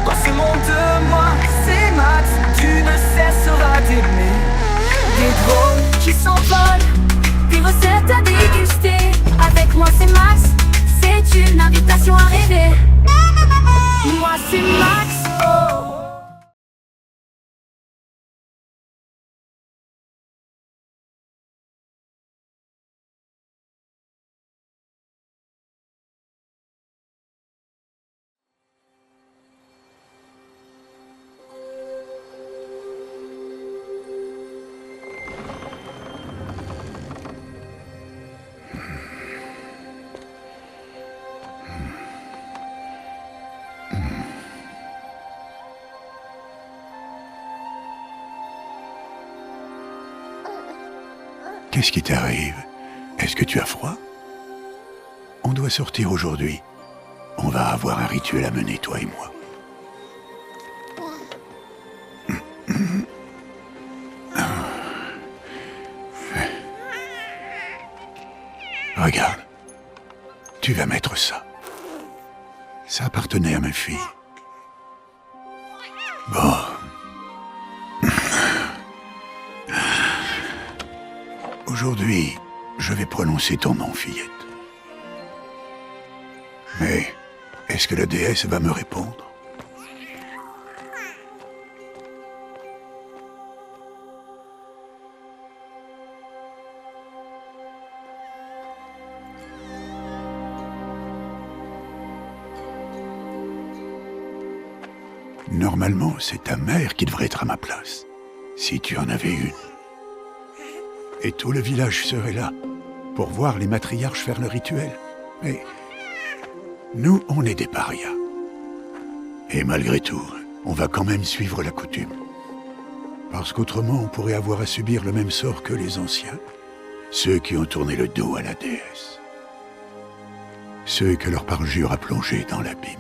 Dans ce monde de moi, c'est Max. Tu ne cesseras d'aimer. Des drones qui s'envolent, des recettes à déguster. Avec moi c'est Max, c'est une invitation à rêver. Moi c'est Max, oh. Qu'est-ce qui t'arrive? Est-ce que tu as froid? On doit sortir aujourd'hui. On va avoir un rituel à mener, toi et moi. Regarde. Tu vas mettre ça. Ça appartenait à ma fille. Bon. Aujourd'hui, je vais prononcer ton nom, fillette. Mais, est-ce que la déesse va me répondre? Normalement, c'est ta mère qui devrait être à ma place, si tu en avais une. Et tout le village serait là, pour voir les matriarches faire le rituel. Mais nous, on est des parias. Et malgré tout, on va quand même suivre la coutume. Parce qu'autrement, on pourrait avoir à subir le même sort que les anciens, ceux qui ont tourné le dos à la déesse. Ceux que leur parjure a plongés dans l'abîme.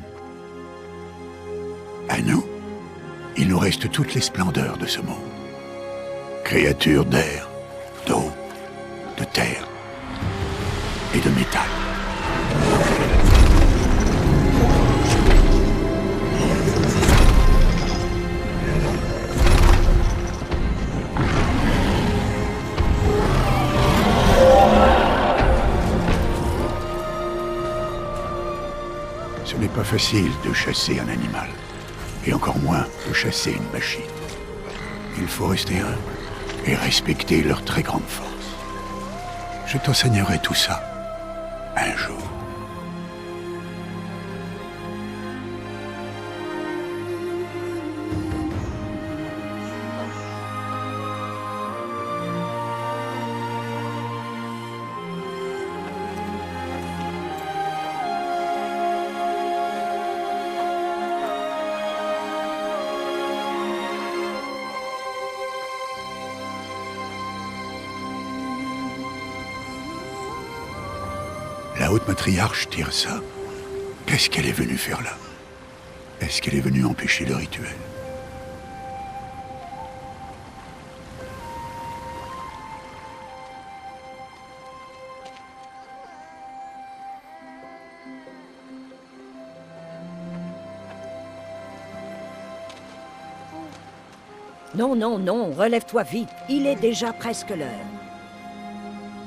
À nous, il nous reste toutes les splendeurs de ce monde. Créatures d'air, d'eau, de terre et de métal. Ce n'est pas facile de chasser un animal, et encore moins de chasser une machine. Il faut rester humble et respecter leur très grande force. Je t'enseignerai tout ça, un jour. La haute matriarche tire ça. Qu'est-ce qu'elle est venue faire là? Est-ce qu'elle est venue empêcher le rituel? Non, non, non, relève-toi vite. Il est déjà presque l'heure.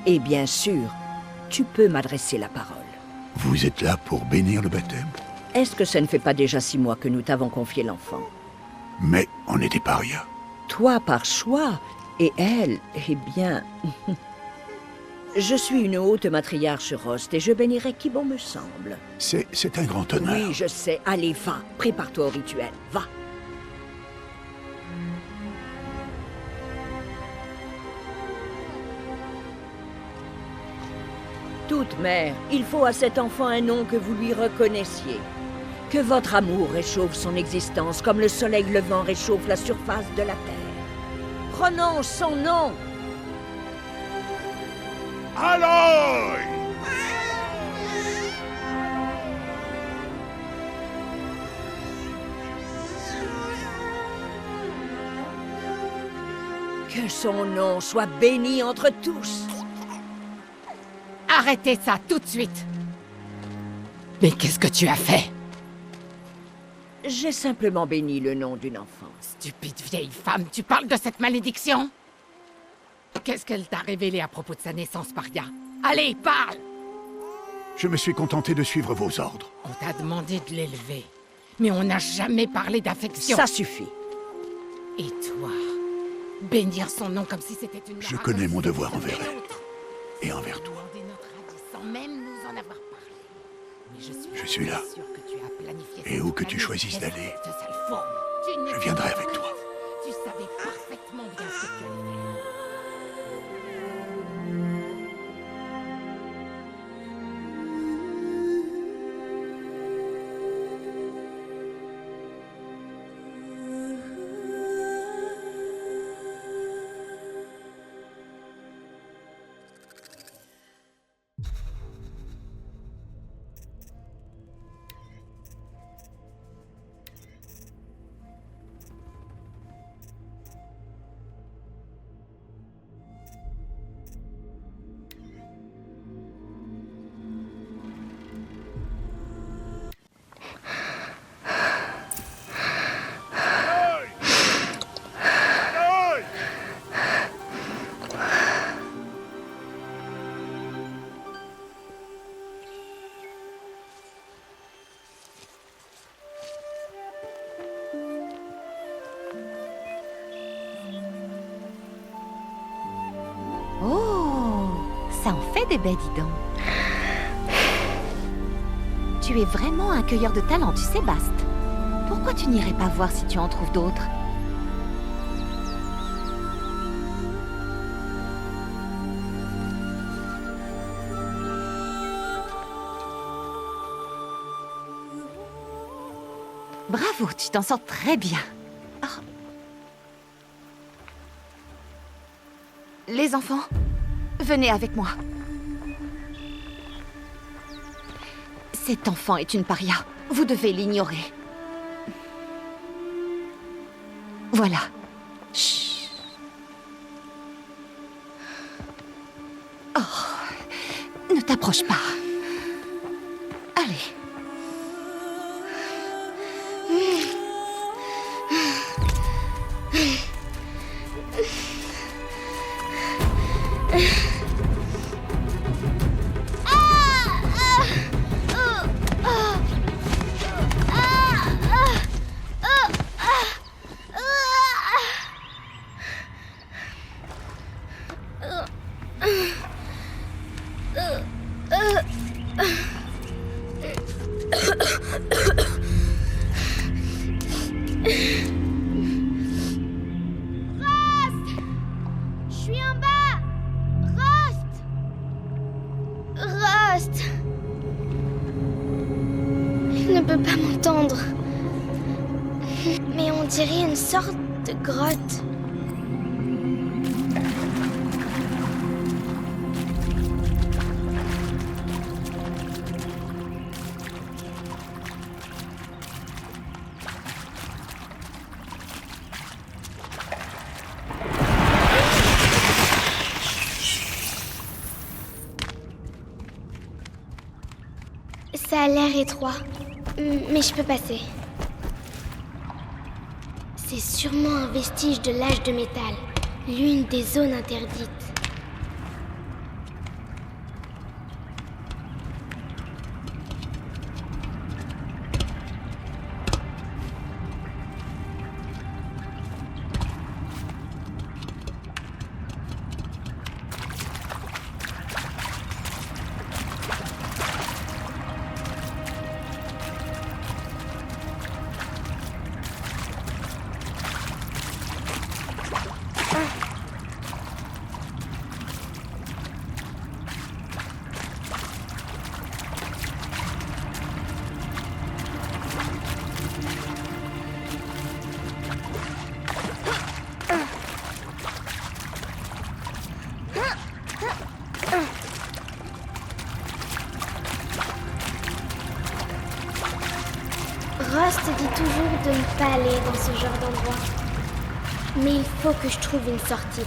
Et bien sûr, tu peux m'adresser la parole. Vous êtes là pour bénir le baptême? Est-ce que ça ne fait pas déjà 6 mois que nous t'avons confié l'enfant? Mais on est des parias. Toi par choix, et elle, eh bien... Je suis une haute matriarche Rost et je bénirai qui bon me semble. C'est un grand honneur. Oui, je sais. Allez, va. Prépare-toi au rituel. Va. Toute mère, il faut à cet enfant un nom que vous lui reconnaissiez. Que votre amour réchauffe son existence comme le soleil levant réchauffe la surface de la terre. Prononce son nom. Aloy! Que son nom soit béni entre tous. Arrêtez ça tout de suite! Mais qu'est-ce que tu as fait? J'ai simplement béni le nom d'une enfant. Stupide vieille femme, tu parles de cette malédiction? Qu'est-ce qu'elle t'a révélé à propos de sa naissance, Paria? Allez, parle! Je me suis contenté de suivre vos ordres. On t'a demandé de l'élever, mais on n'a jamais parlé d'affection. Ça suffit. Et toi, bénir son nom comme si c'était une... Je connais mon devoir envers elle. Et envers toi. Demander notre avis sans même nous en avoir parlé. Mais Je suis là. sûre que tu as planifié Et cette où que tu année, choisisses d'aller, espèce de sale fourbe. Tu n'étais je viendrai pas avec toi. bête. Tu savais parfaitement bien ce que tu allais faire. Oh, ça en fait des baies, dis donc. Tu es vraiment un cueilleur de talent, tu sais, Bast. Pourquoi tu n'irais pas voir si tu en trouves d'autres? Bravo, tu t'en sors très bien. Oh. Les enfants, venez avec moi. Cet enfant est une paria. Vous devez l'ignorer. Voilà. Chut. Oh, ne t'approche pas. Allez. Je suis en bas! Rost! Rost! Il ne peut pas m'entendre. Mais on dirait une sorte de grotte. Ça a l'air étroit, mais je peux passer. C'est sûrement un vestige de l'âge de métal, l'une des zones interdites. Rost dit toujours de ne pas aller dans ce genre d'endroit. Mais il faut que je trouve une sortie.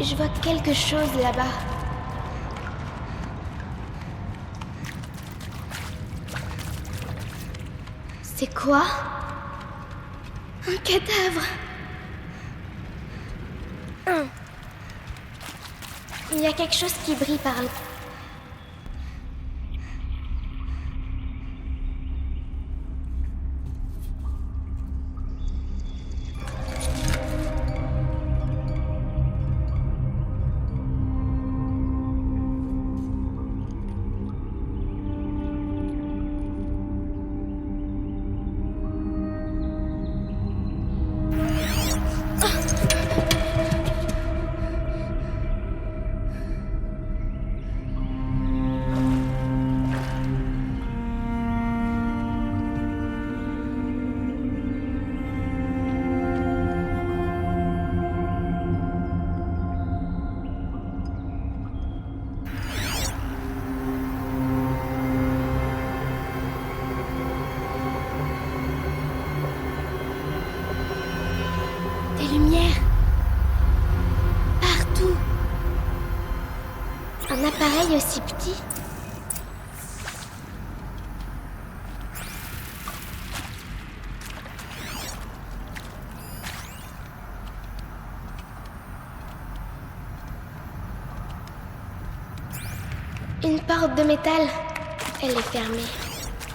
Je vois quelque chose là-bas. C'est quoi? Un cadavre. Il y a quelque chose qui brille par là. Des lumières. Partout. Un appareil aussi petit. Une porte de métal. Elle est fermée.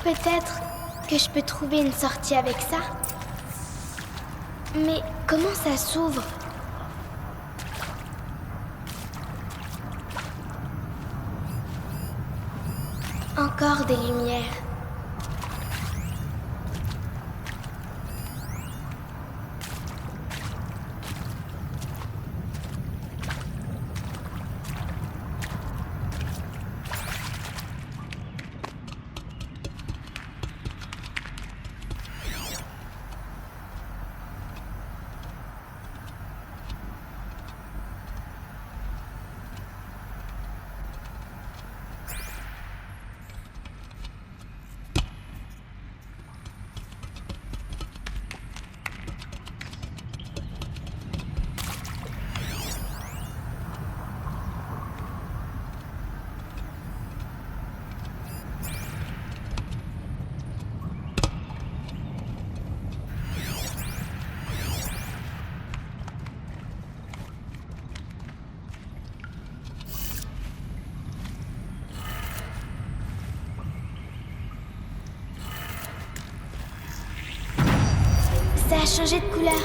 Peut-être que je peux trouver une sortie avec ça. Mais comment ça s'ouvre? Encore des lumières. Ça a changé de couleur.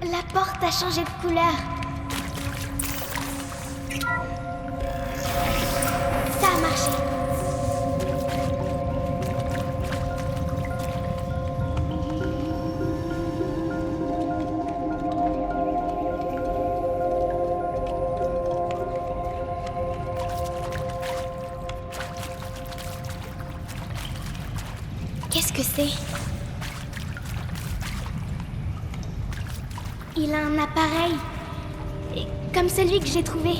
La porte a changé de couleur. Ça a marché. Qu'est-ce que c'est? Il a un appareil. Comme celui que j'ai trouvé.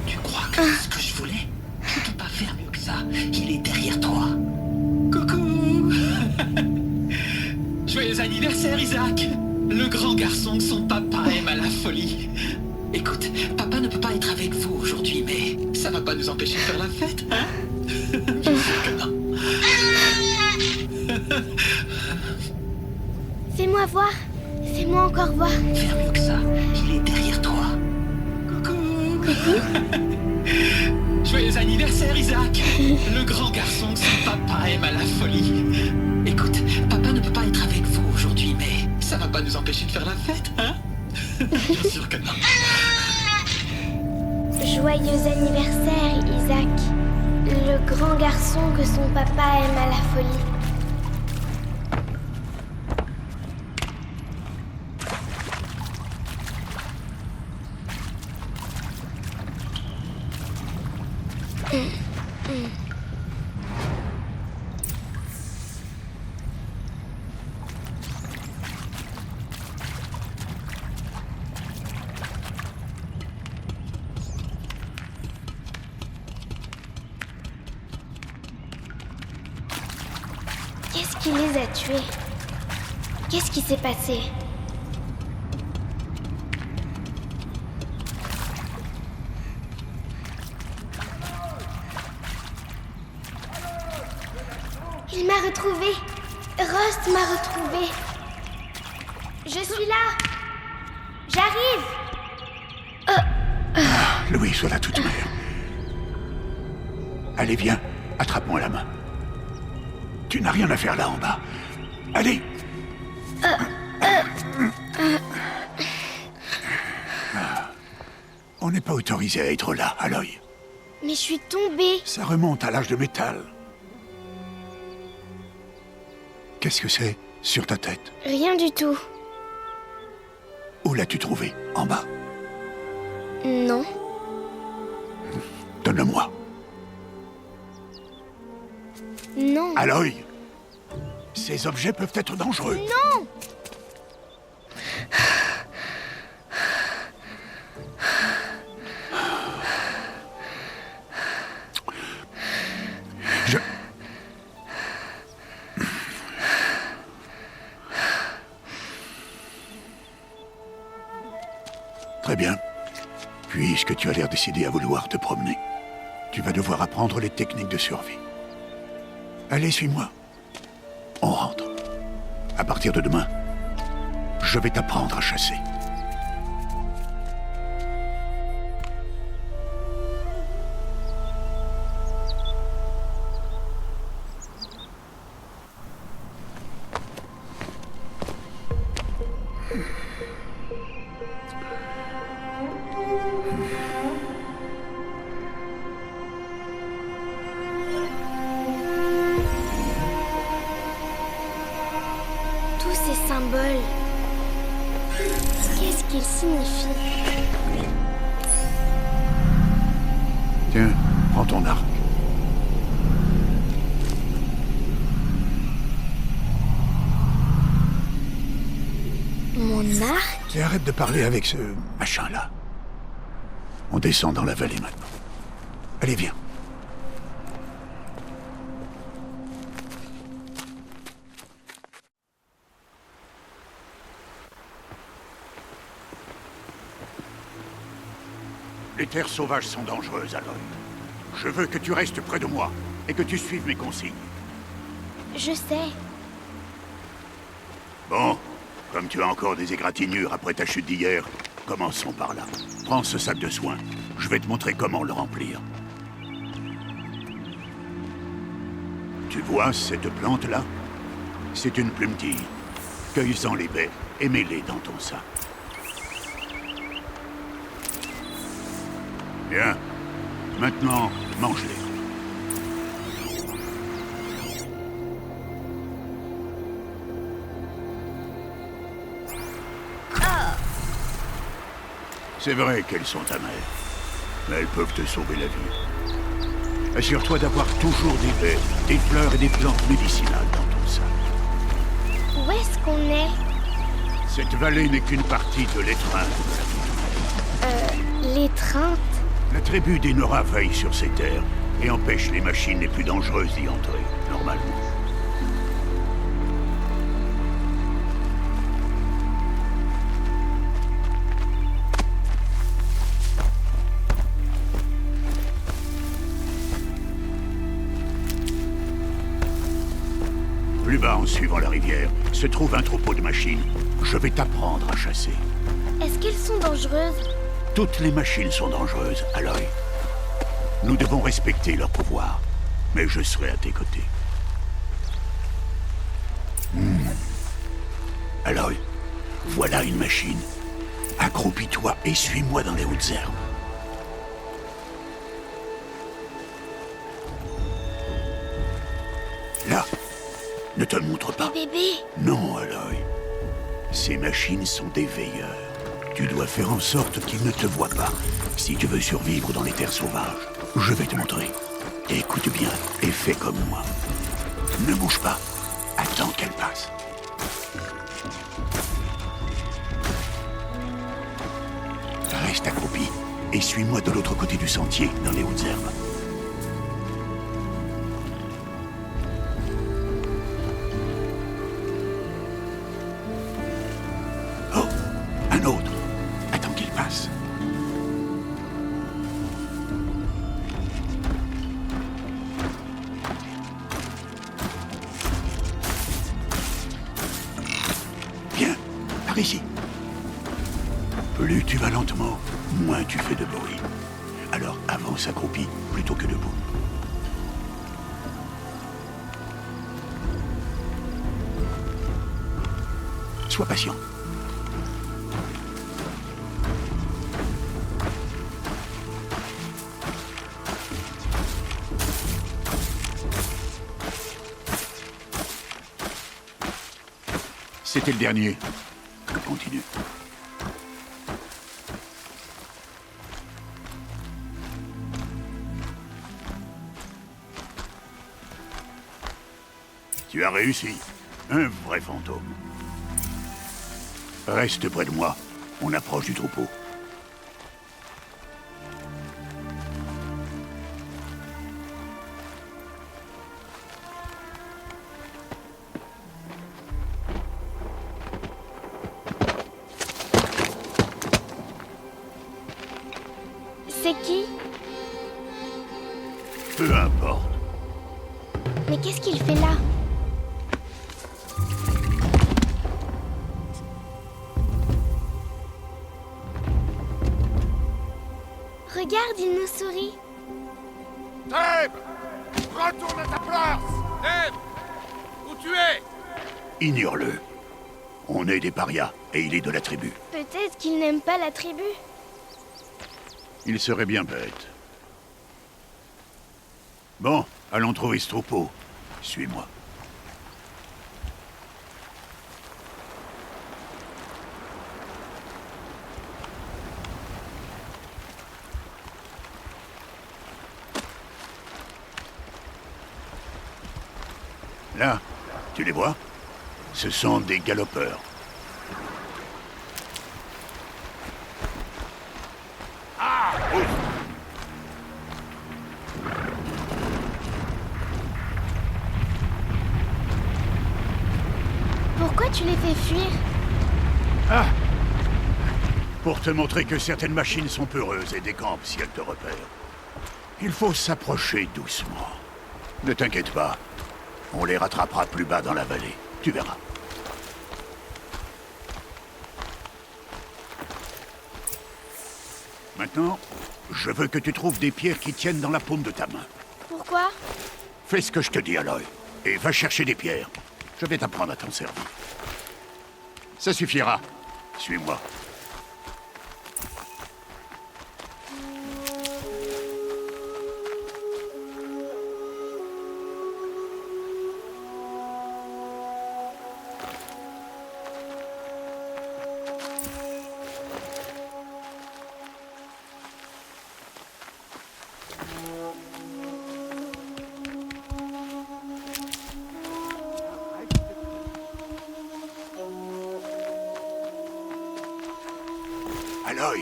Tu crois que c'est ce que je voulais? Je peux pas faire mieux que ça. Il est derrière toi. Coucou. Joyeux anniversaire, Isaac. Le grand garçon que son papa aime à la folie. Écoute, papa ne peut pas être avec vous aujourd'hui, mais ça va pas nous empêcher de faire la fête, hein? Bien sûr que non. Fais-moi voir. Fais-moi encore voir. Faire mieux que ça. Il est derrière toi. Coucou. Joyeux anniversaire, Isaac. Le grand garçon que son papa aime à la folie. Écoute, papa ne peut pas être avec vous aujourd'hui, mais ça va pas nous empêcher de faire la fête, hein? Bien sûr que non. Joyeux anniversaire, Isaac. Le grand garçon que son papa aime à la folie. Qu'est-ce qui les a tués? Qu'est-ce qui s'est passé? Il m'a retrouvée. Rust m'a retrouvée. Je suis là. J'arrive. Louis, voilà toute mère. Allez, viens, attrape-moi la main. Tu n'as rien à faire là en bas. Allez. On n'est pas autorisé à être là, Aloy. Mais je suis tombée. Ça remonte à l'âge de métal. Qu'est-ce que c'est sur ta tête? Rien du tout. Où l'as-tu trouvé? En bas? Non. Donne-le-moi. Non. Aloy, ces objets peuvent être dangereux. Non. Je... Très bien. Puisque tu as l'air décidé à vouloir te promener, tu vas devoir apprendre les techniques de survie. Allez, suis-moi. On rentre. À partir de demain, je vais t'apprendre à chasser. Tous ces symboles. Qu'est-ce qu'ils signifient? Tiens, prends ton arc. Mon arc? Et arrête de parler avec ce machin-là. On descend dans la vallée maintenant. Allez, viens. Les terres sauvages sont dangereuses, Aloy. Je veux que tu restes près de moi et que tu suives mes consignes. Je sais. Bon, comme tu as encore des égratignures après ta chute d'hier, commençons par là. Prends ce sac de soins. Je vais te montrer comment le remplir. Tu vois cette plante-là? C'est une plumetille. Cueille-en les baies et mets-les dans ton sac. Bien. Maintenant, mange-les. C'est vrai qu'elles sont amères, mais elles peuvent te sauver la vie. Assure-toi d'avoir toujours des baies, des fleurs et des plantes médicinales dans ton sac. Où est-ce qu'on est? Cette vallée n'est qu'une partie de l'étreinte. L'étreinte? La tribu des Nora veille sur ces terres et empêche les machines les plus dangereuses d'y entrer, normalement. Plus bas, en suivant la rivière, se trouve un troupeau de machines. Je vais t'apprendre à chasser. Est-ce qu'elles sont dangereuses? Toutes les machines sont dangereuses, Aloy. Nous devons respecter leur pouvoir, mais je serai à tes côtés. Aloy, voilà une machine. Accroupis-toi et suis-moi dans les hautes herbes. Là, ne te montre pas. Bébé? Non, Aloy. Ces machines sont des veilleurs. Tu dois faire en sorte qu'ils ne te voient pas, si tu veux survivre dans les terres sauvages. Je vais te montrer. Écoute bien et fais comme moi. Ne bouge pas. Attends qu'elle passe. Reste accroupi et suis-moi de l'autre côté du sentier, dans les hautes herbes. Par ici. Plus tu vas lentement, moins tu fais de bruit. Alors avance accroupi plutôt que debout. Sois patient. C'était le dernier. Continue. Tu as réussi. Un vrai fantôme. Reste près de moi. On approche du troupeau. C'est qui? Peu importe. Mais qu'est-ce qu'il fait là? Regarde, il nous sourit. Deb! Retourne à ta place! Deb! Où tu es? Ignore-le. On est des parias, et il est de la tribu. Peut-être qu'il n'aime pas la tribu. Il serait bien bête. Bon, allons trouver ce troupeau. Suis-moi. Là, tu les vois? Ce sont des galopeurs. Ah! Ouf! Pourquoi tu les fais fuir? Ah! Pour te montrer que certaines machines sont peureuses et décampent si elles te repèrent. Il faut s'approcher doucement. Ne t'inquiète pas. On les rattrapera plus bas dans la vallée. Tu verras. Maintenant, je veux que tu trouves des pierres qui tiennent dans la paume de ta main. Pourquoi? Fais ce que je te dis, Aloy. Et va chercher des pierres. Je vais t'apprendre à t'en servir. Ça suffira. Suis-moi. Aloy,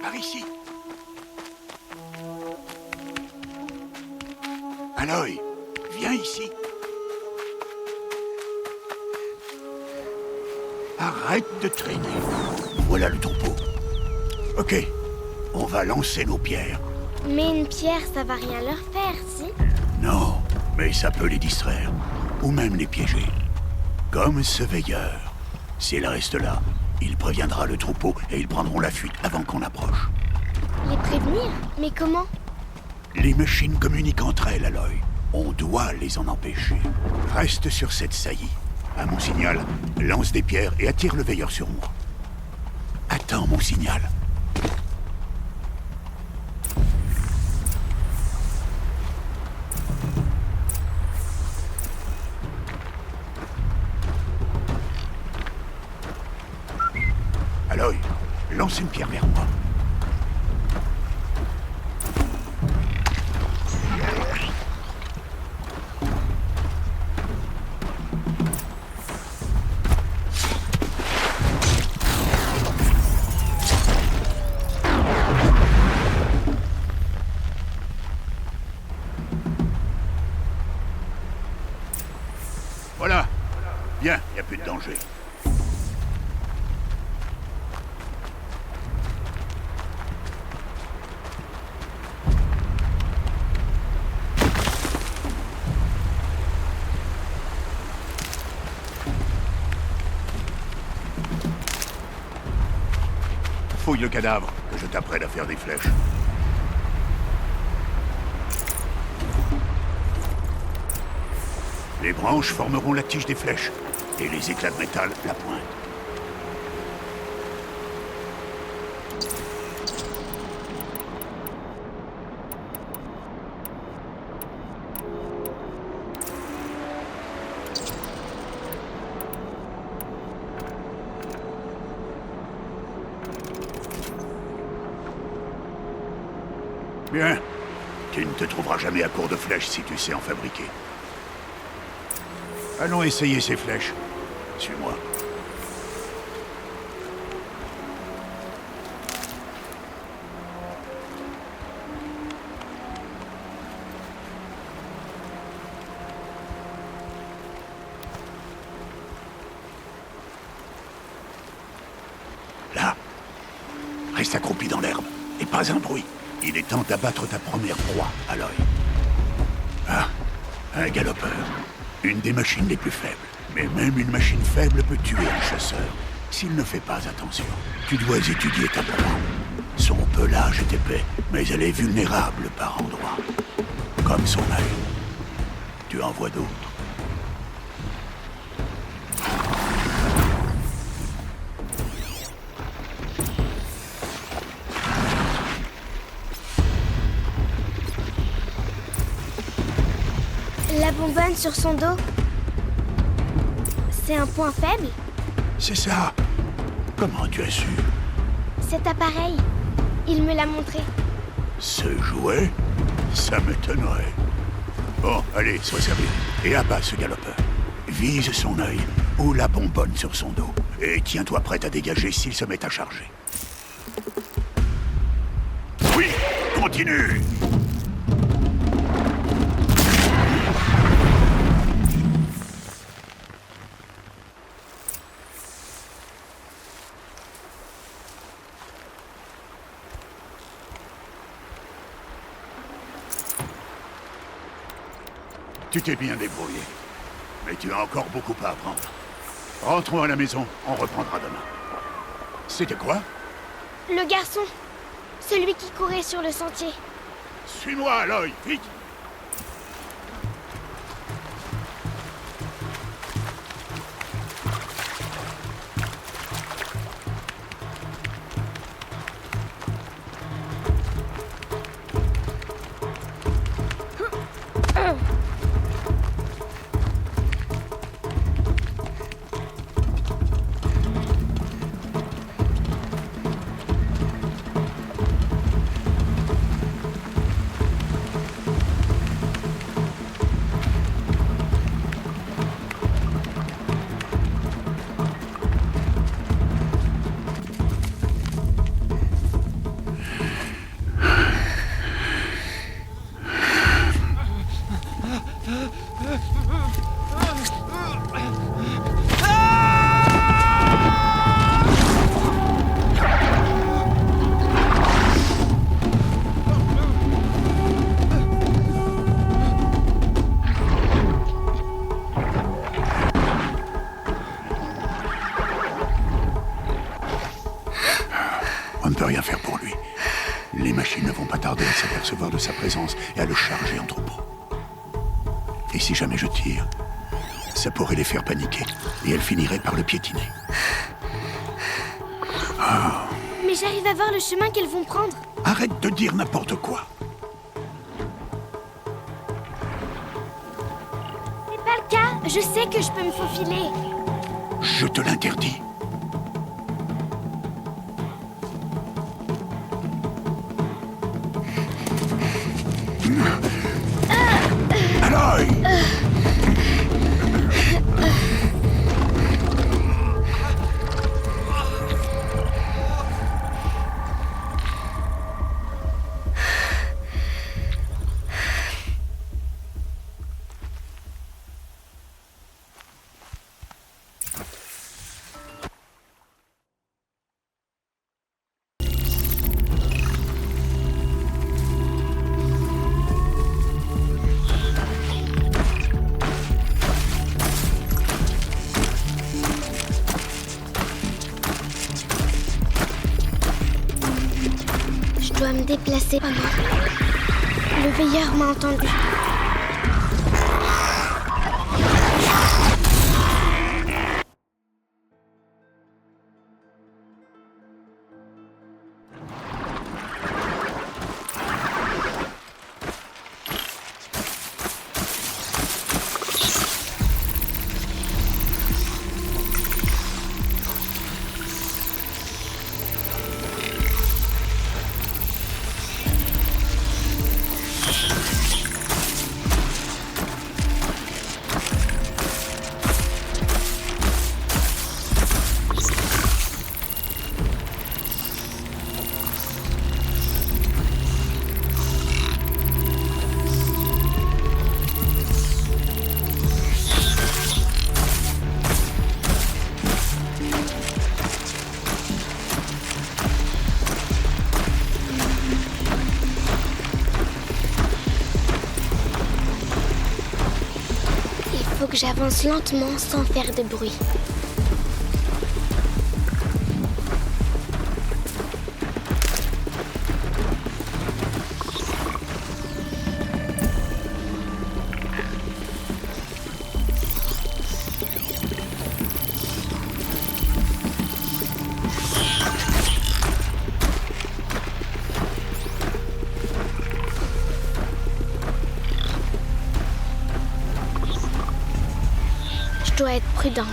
par ici. Aloy, viens ici. Arrête de traîner. Voilà le troupeau. Ok, on va lancer nos pierres. Mais une pierre, ça va rien leur faire, si? Non, mais ça peut les distraire. Ou même les piéger. Comme ce veilleur. S'il reste là, il préviendra le troupeau et ils prendront la fuite avant qu'on approche. Les prévenir? Mais comment? Les machines communiquent entre elles, Aloy. On doit les en empêcher. Reste sur cette saillie. À mon signal, lance des pierres et attire le veilleur sur moi. Attends mon signal. Aloy, lance une pierre vers moi. Voilà. Bien, il n'y a plus de danger. fouille le cadavre, que je t'apprenne à faire des flèches. Les branches formeront la tige des flèches, et les éclats de métal la pointe. Bien. Tu ne te trouveras jamais à court de flèches si tu sais en fabriquer. Allons essayer ces flèches. Suis-moi. Là. Reste accroupi dans l'herbe. Et pas un bruit. Il est temps d'abattre ta première proie, Aloy. Ah, un galopeur. Une des machines les plus faibles. Mais même une machine faible peut tuer un chasseur, s'il ne fait pas attention. Tu dois étudier ta proie. Son pelage est épais, mais elle est vulnérable par endroits. Comme son œil. Tu en vois d'autres. La bonbonne sur son dos, c'est un point faible? C'est ça. Comment tu as su? Cet appareil, il me l'a montré. Ce jouet? Ça m'étonnerait. Bon, allez, sois sérieux. Et abat ce galopeur. Vise son œil ou la bonbonne sur son dos. Et tiens-toi prête à dégager s'il se met à charger. Oui, continue! Tu t'es bien débrouillé. Mais tu as encore beaucoup à apprendre. Rentrons à la maison, on reprendra demain. C'était quoi? Le garçon, celui qui courait sur le sentier. Suis-moi, Aloy, vite! On ne peut rien faire pour lui. Les machines ne vont pas tarder à s'apercevoir de sa présence et à le charger en troupeau. Et si jamais je tire, ça pourrait les faire paniquer et elles finiraient par le piétiner. Mais j'arrive à voir le chemin qu'elles vont prendre. Arrête de dire n'importe quoi. C'est pas le cas, je sais que je peux me faufiler. Je te l'interdis. Aloy! me déplacer. Oh non. Le veilleur m'a entendu. Il faut que j'avance lentement sans faire de bruit. Je dois être prudente.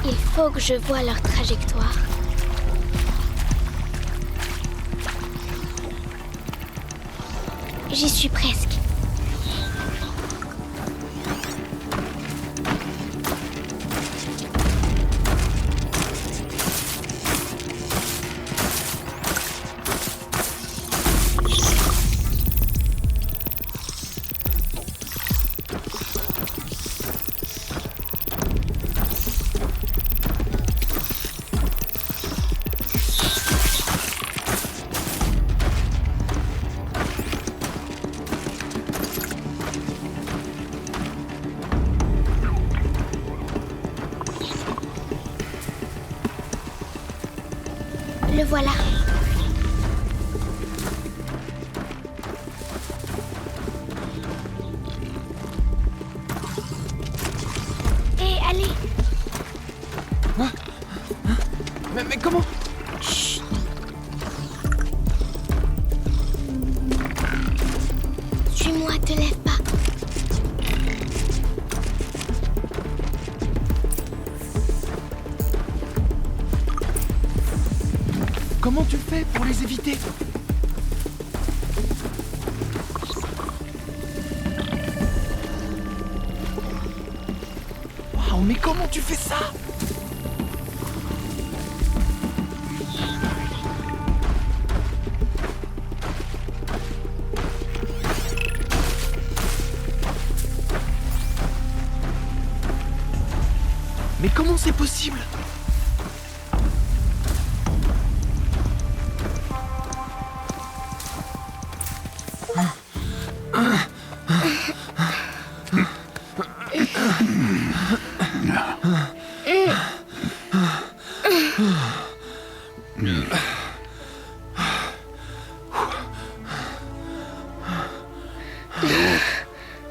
Il faut que je voie leur trajectoire. J'y suis presque. Le voilà. Hé, allez. Mais comment? Chut. Suis-moi, te lève pas. Comment tu fais pour les éviter? Waouh, mais comment tu fais ça? Mais comment c'est possible?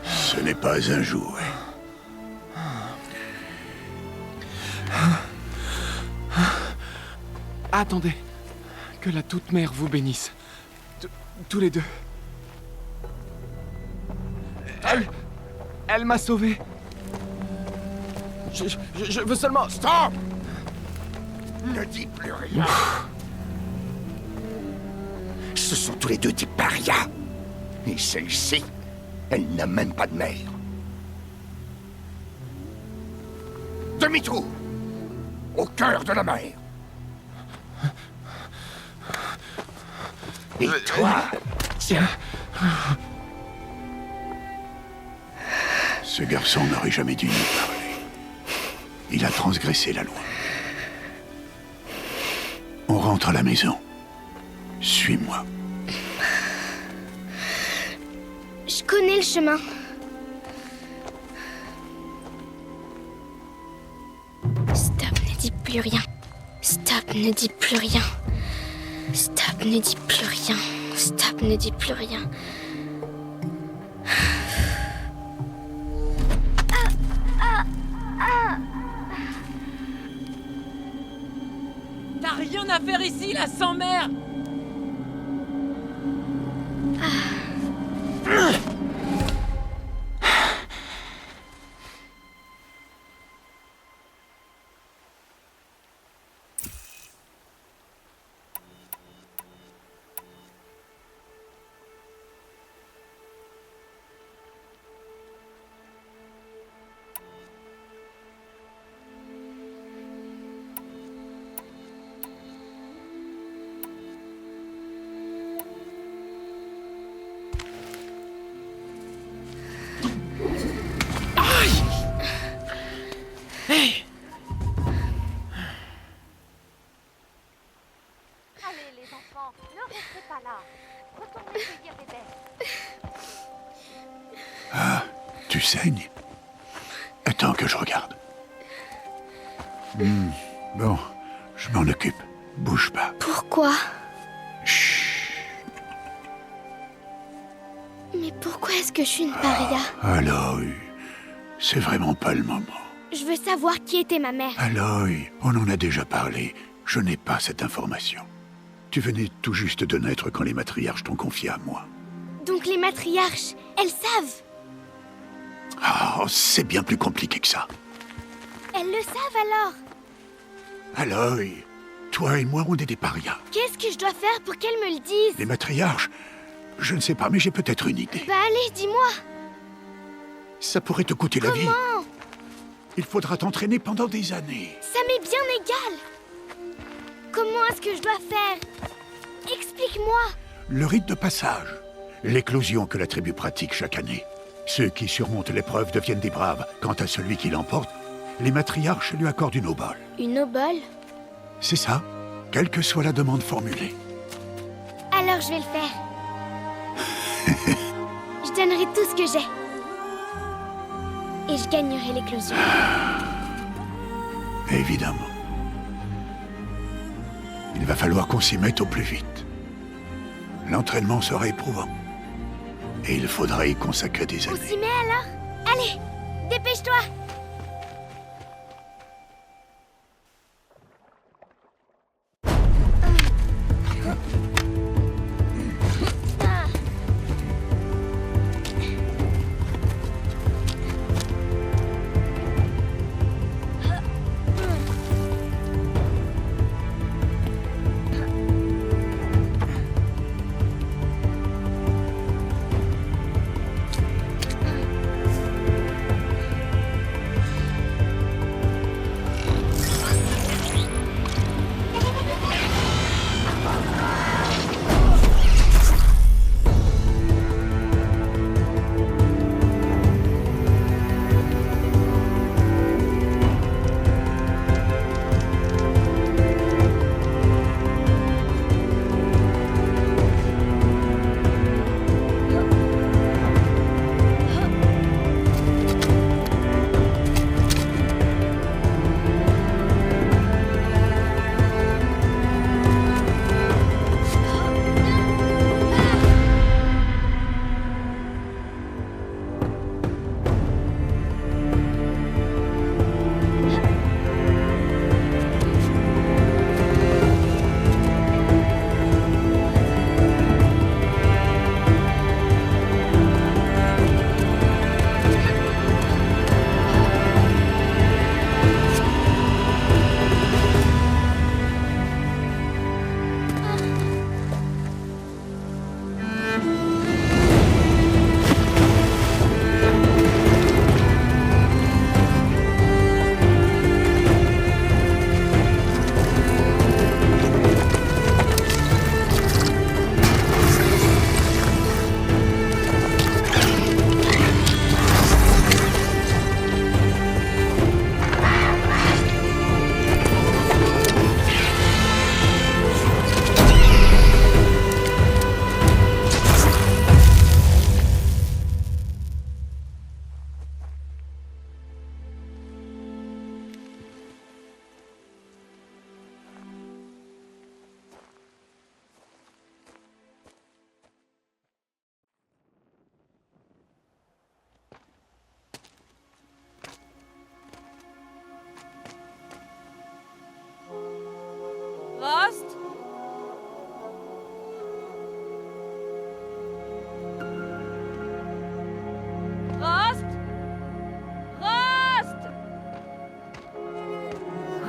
Ce n'est pas un jouet. Attendez. Que la toute-mère vous bénisse. Tous les deux. Elle m'a sauvé. Je veux seulement... Stop! Ne dis plus rien. Ce sont tous les deux des parias. Et celle-ci, elle n'a même pas de mère. Demi-tour! Au cœur de la mer. Et toi? Tiens. Ce garçon n'aurait jamais dû nous parler. Il a transgressé la loi. On rentre à la maison. Suis-moi. Je connais le chemin. Stop, ne dis plus rien. Stop, ne dis plus rien. Stop, ne dis plus rien. Stop, ne dis plus rien. T'as rien à faire ici, la sans-mère! Hey! Allez, les enfants, ne restez pas là. Retournez cueillir des baies. Ah, tu saignes? Attends que je regarde. Bon, je m'en occupe. Bouge pas. Pourquoi? Chut. Mais pourquoi est-ce que je suis une paria? Aloy, c'est vraiment pas le moment. Je veux savoir qui était ma mère. Aloy, on en a déjà parlé. Je n'ai pas cette information. Tu venais tout juste de naître quand les matriarches t'ont confié à moi. Donc les matriarches, elles savent. Ah, c'est bien plus compliqué que ça. Elles le savent alors. Aloy, toi et moi, on est des parias. Qu'est-ce que je dois faire pour qu'elles me le disent? Les matriarches, je ne sais pas, mais j'ai peut-être une idée. Bah allez, dis-moi. Ça pourrait te coûter la vie. Comment? Il faudra t'entraîner pendant des années. Ça m'est bien égal. Comment est-ce que je dois faire? Explique-moi. Le rite de passage. L'éclosion que la tribu pratique chaque année. Ceux qui surmontent l'épreuve deviennent des braves. Quant à celui qui l'emporte, les matriarches lui accordent une obole. Une obole? C'est ça, quelle que soit la demande formulée. Alors je vais le faire. Je donnerai tout ce que j'ai. Et je gagnerai l'éclosion. Évidemment. Il va falloir qu'on s'y mette au plus vite. L'entraînement sera éprouvant. Et il faudra y consacrer des On années. s'y met alors? Allez, dépêche-toi.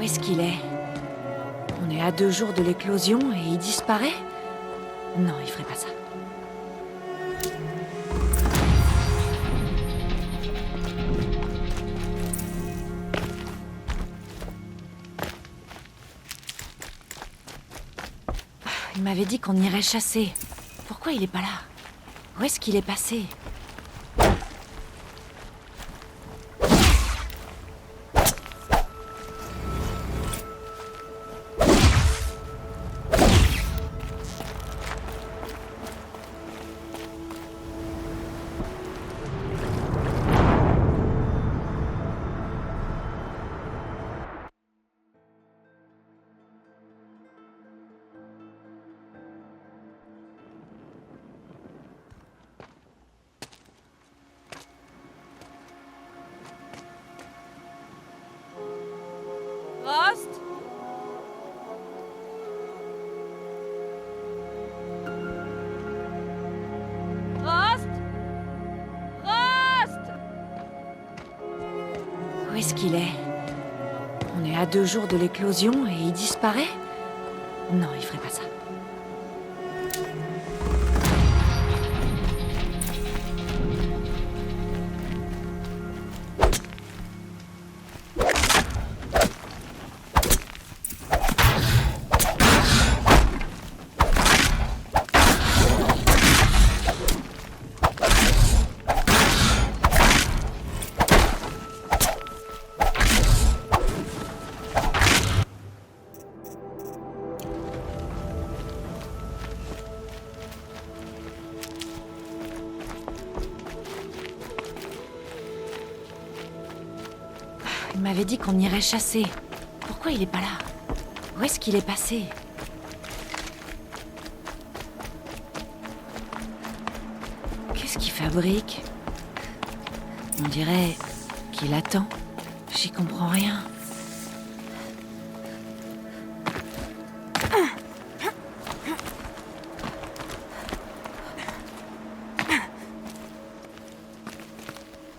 Où est-ce qu'il est? On est à 2 jours de l'éclosion et il disparaît? Non, il ferait pas ça. Il m'avait dit qu'on irait chasser. Pourquoi il est pas là? Où est-ce qu'il est passé? Rost? Rost? Rost? Où est-ce qu'il est? On est à 2 jours de l'éclosion et il disparaît? Non, il ferait pas ça. Il m'avait dit qu'on irait chasser. Pourquoi il est pas là? Où est-ce qu'il est passé? Qu'est-ce qu'il fabrique? On dirait qu'il attend. J'y comprends rien.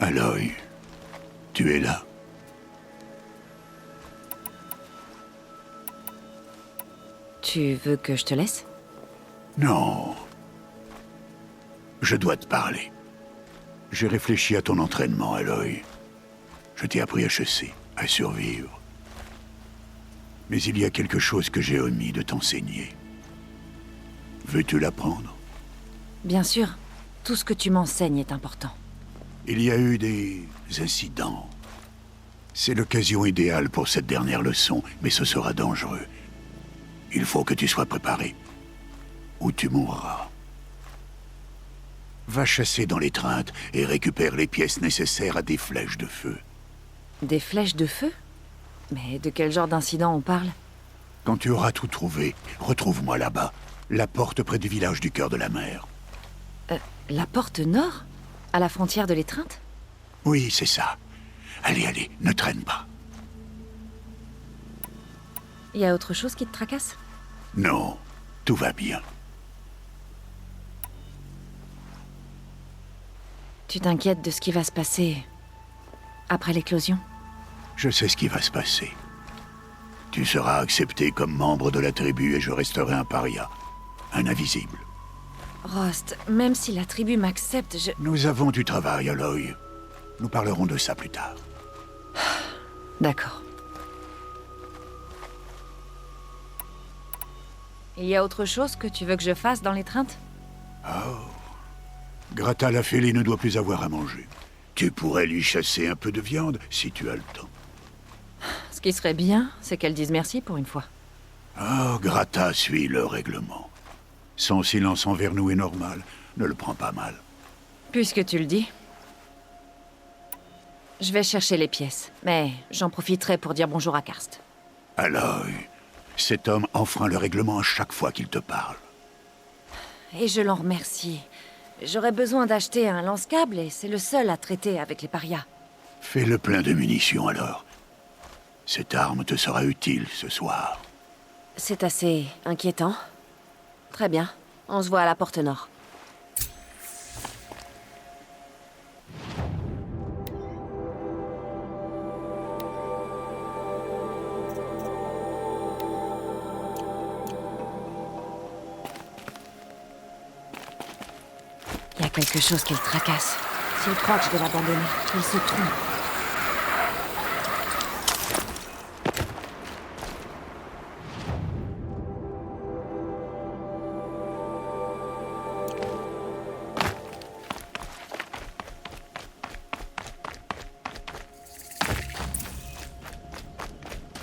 Aloy, tu es là. Tu veux que je te laisse? Non. Je dois te parler. J'ai réfléchi à ton entraînement, Aloy. Je t'ai appris à chasser, à survivre. Mais il y a quelque chose que j'ai omis de t'enseigner. Veux-tu l'apprendre? Bien sûr. Tout ce que tu m'enseignes est important. Il y a eu des incidents. C'est l'occasion idéale pour cette dernière leçon, mais ce sera dangereux. Il faut que tu sois préparé, ou tu mourras. Va chasser dans l'étreinte et récupère les pièces nécessaires à des flèches de feu. Des flèches de feu? Mais de quel genre d'incident on parle? Quand tu auras tout trouvé, retrouve-moi là-bas, la porte près du village du cœur de la mer. La porte nord? À la frontière de l'étreinte? Oui, c'est ça. Allez, allez, ne traîne pas. Il y a autre chose qui te tracasse? Non, tout va bien. Tu t'inquiètes de ce qui va se passer après l'éclosion? Je sais ce qui va se passer. Tu seras accepté comme membre de la tribu et je resterai un paria, un invisible. Rost, même si la tribu m'accepte, je... Nous avons du travail, Aloy. Nous parlerons de ça plus tard. D'accord. Il y a autre chose que tu veux que je fasse dans l'étreinte? Oh. Grata la fêlée ne doit plus avoir à manger. Tu pourrais lui chasser un peu de viande si tu as le temps. Ce qui serait bien, c'est qu'elle dise merci pour une fois. Oh, Grata suit le règlement. Son silence envers nous est normal. Ne le prends pas mal. Puisque tu le dis. Je vais chercher les pièces, mais j'en profiterai pour dire bonjour à Karst. Aloy, cet homme enfreint le règlement à chaque fois qu'il te parle. Et je l'en remercie. J'aurais besoin d'acheter un lance-câble et c'est le seul à traiter avec les parias. Fais le plein de munitions alors. Cette arme te sera utile ce soir. C'est assez inquiétant. Très bien. On se voit à la porte nord. quelque chose qui le tracasse. S'il croit que je vais l'abandonner, il se trompe.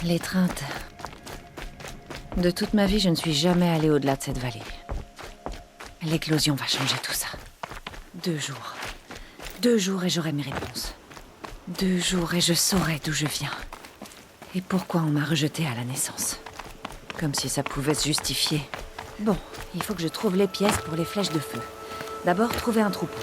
L'étreinte. De toute ma vie, je ne suis jamais allée au-delà de cette vallée. L'éclosion va changer tout ça. 2 jours. 2 jours et j'aurai mes réponses. 2 jours et je saurai d'où je viens. Et pourquoi on m'a rejetée à la naissance. Comme si ça pouvait se justifier. Bon, il faut que je trouve les pièces pour les flèches de feu. D'abord, trouver un troupeau.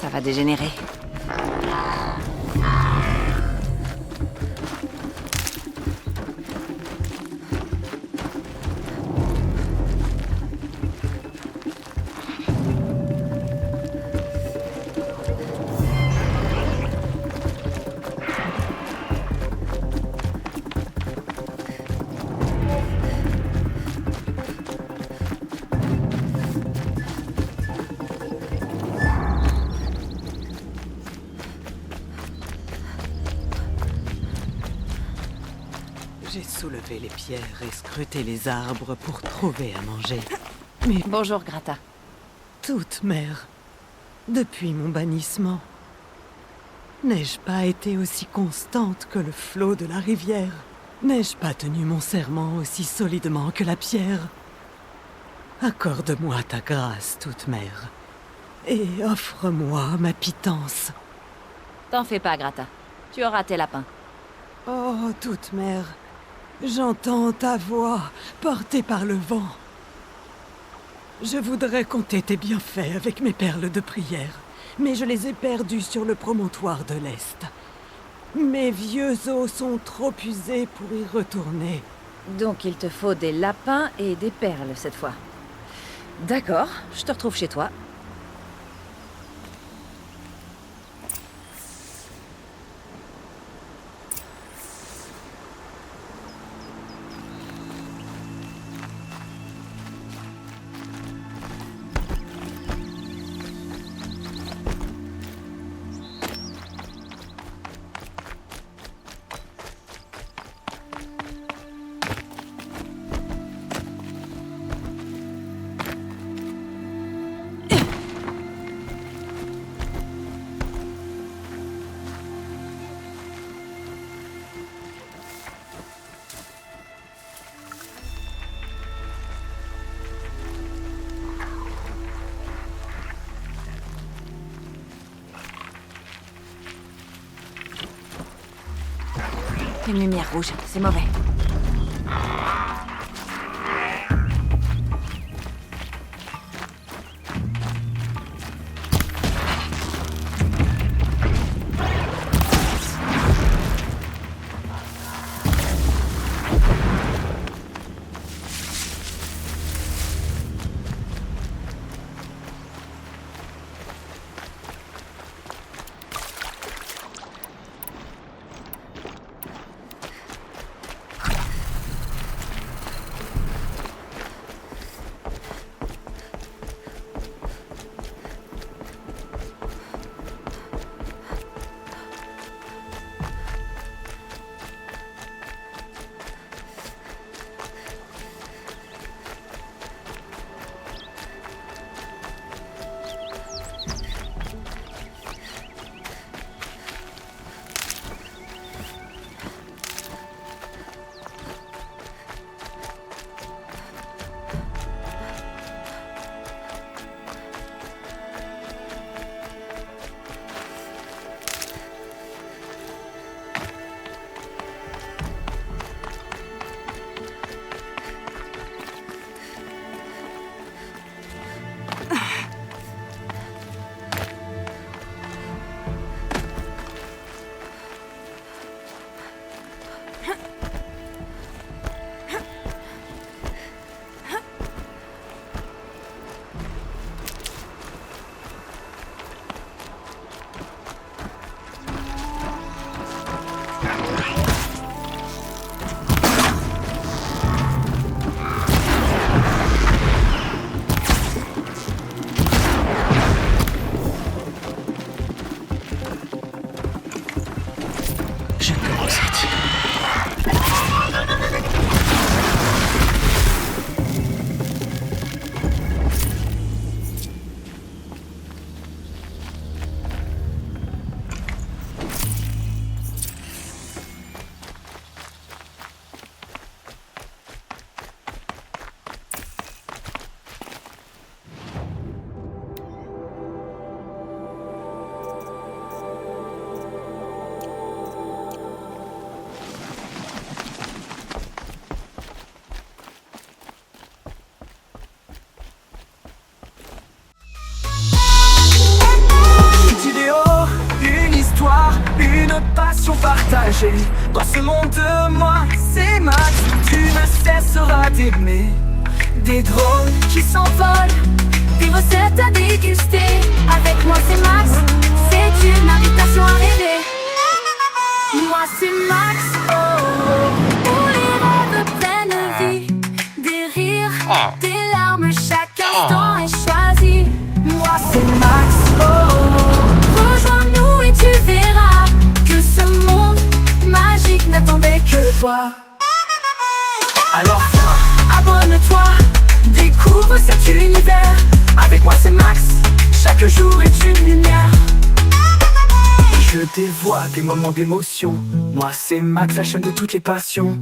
Ça va dégénérer. J'ai soulevé les pierres et scruté les arbres pour trouver à manger. Mais Bonjour, Grata. toute mère, depuis mon bannissement, n'ai-je pas été aussi constante que le flot de la rivière? N'ai-je pas tenu mon serment aussi solidement que la pierre? Accorde-moi ta grâce, toute mère, et offre-moi ma pitance. T'en fais pas, Grata. Tu auras tes lapins. Oh, toute mère, j'entends ta voix portée par le vent. Je voudrais compter tes bienfaits avec mes perles de prière, mais je les ai perdues sur le promontoire de l'Est. Mes vieux os sont trop usés pour y retourner. Donc il te faut des lapins et des perles cette fois. D'accord, je te retrouve chez toi. Une lumière rouge, c'est mauvais. passion partagée. Dans ce monde de moi, c'est Max. Tu ne cesseras d'aimer. Des drôles qui s'envolent, des recettes à déguster. Avec moi c'est Max, c'est une invitation à rêver. Moi c'est Max, oh, oh, où les rêves prennent vie. Des rires, des larmes, chaque instant est choisi. Moi c'est Max, oh, oh, rejoins-nous et tu verras que ce monde magique n'attendait que toi. Alors viens, abonne-toi, découvre cet univers. Avec moi c'est Max, chaque jour est une lumière. Je dévoile des moments d'émotion. Moi c'est Max, la chaîne de toutes les passions.